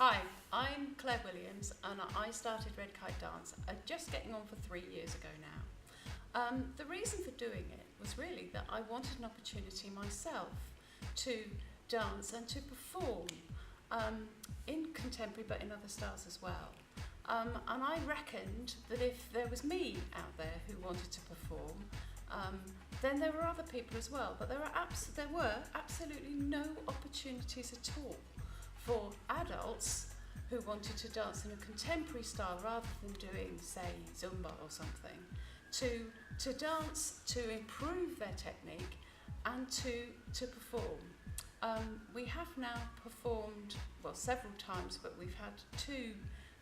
Hi, I'm Clare Williams and I started Red Kite Dance just getting on for 3 years ago now. The reason for doing it was really that I wanted an opportunity myself to dance and to perform in contemporary but in other styles as well. And I reckoned that if there was me out there who wanted to perform, then there were other people as well, but there were absolutely no opportunities at all for adults who wanted to dance in a contemporary style rather than doing, say, Zumba or something, to dance, to improve their technique and to perform. We have now performed, well, several times, but we've had two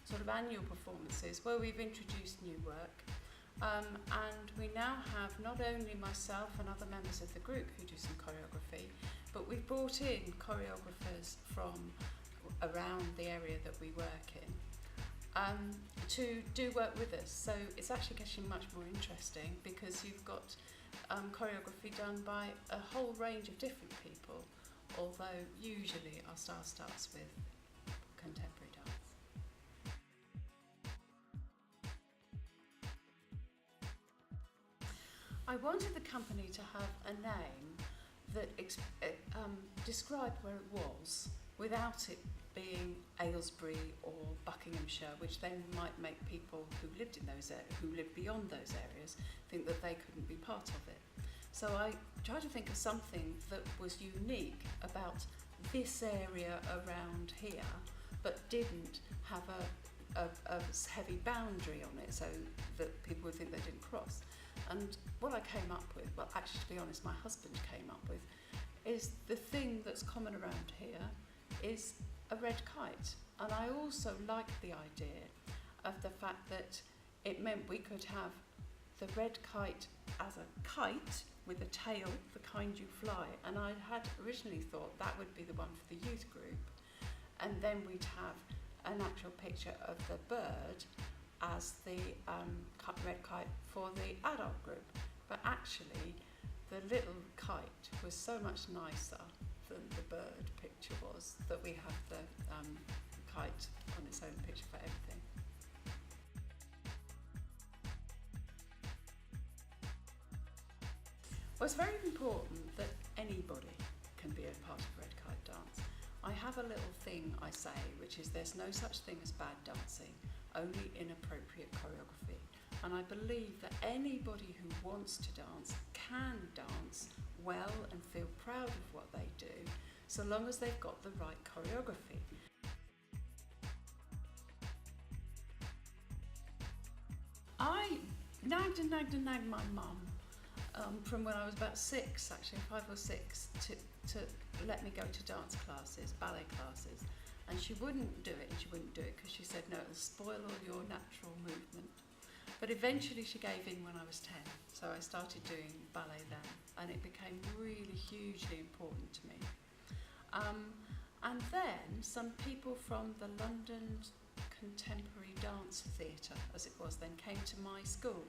sort of annual performances where we've introduced new work. And we now have not only myself and other members of the group who do some choreography, but we've brought in choreographers from around the area that we work in to do work with us. So it's actually getting much more interesting because you've got choreography done by a whole range of different people, although usually our style starts with contemporary dance. I wanted the company to have a name that described where it was without it being Aylesbury or Buckinghamshire, which then might make people who lived in those who lived beyond those areas think that they couldn't be part of it. So I tried to think of something that was unique about this area around here, but didn't have a heavy boundary on it so that people would think they didn't cross. And what I came up with, well, actually, to be honest, my husband came up with, is the thing that's common around here is a red kite. And I also liked the idea of the fact that it meant we could have the red kite as a kite with a tail, the kind you fly. And I had originally thought that would be the one for the youth group. And then we'd have an actual picture of the bird as the red kite for the adult group. But actually, the little kite was so much nicer than the bird picture was that we have the kite on its own picture for everything. Well, it's very important that anybody can be a part of Red Kite Dance. I have a little thing I say, which is there's no such thing as bad dancing, only inappropriate choreography. And I believe that anybody who wants to dance can dance well and feel proud of what they do, so long as they've got the right choreography. I nagged my mum from when I was about 6, actually 5 or 6, to let me go to dance classes, ballet classes. And she wouldn't do it, because she said, no, it'll spoil all your natural movement. But eventually she gave in when I was 10, so I started doing ballet then, and it became really hugely important to me. And then some people from the London Contemporary Dance Theatre, as it was then, came to my school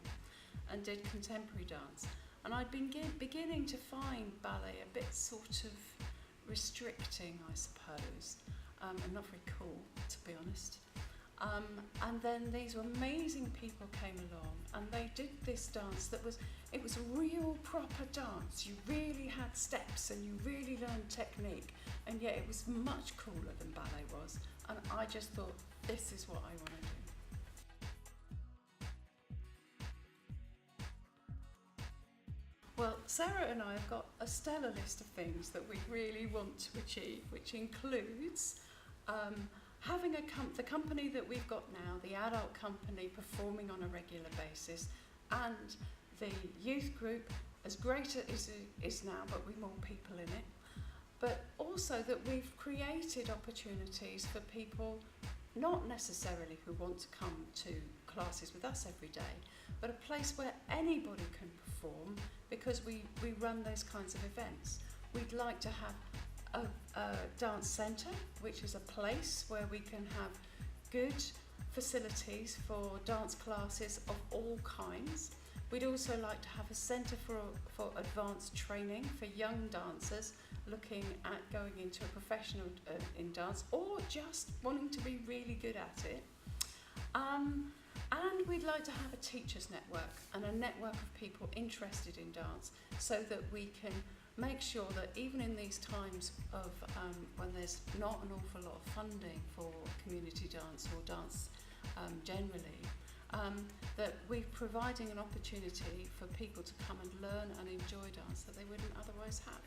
and did contemporary dance. And I'd been beginning to find ballet a bit sort of restricting, I suppose. And not very cool, to be honest. And then these amazing people came along and they did this dance it was a real proper dance. You really had steps and you really learned technique, and yet it was much cooler than ballet was. And I just thought, this is what I want to do. Well, Sarah and I have got a stellar list of things that we really want to achieve, which includes having the company that we've got now, the adult company, performing on a regular basis, and the youth group, as great as it is now, but with more people in it. But also that we've created opportunities for people, not necessarily who want to come to classes with us every day, but a place where anybody can perform, because we run those kinds of events. We'd like to have a dance centre, which is a place where we can have good facilities for dance classes of all kinds, We'd also like to have a centre for advanced training for young dancers looking at going into a professional in dance, or just wanting to be really good at it. And we'd like to have a teachers network and a network of people interested in dance, so that we can make sure that even in these times of when there's not an awful lot of funding for community dance or dance generally, that we're providing an opportunity for people to come and learn and enjoy dance that they wouldn't otherwise have.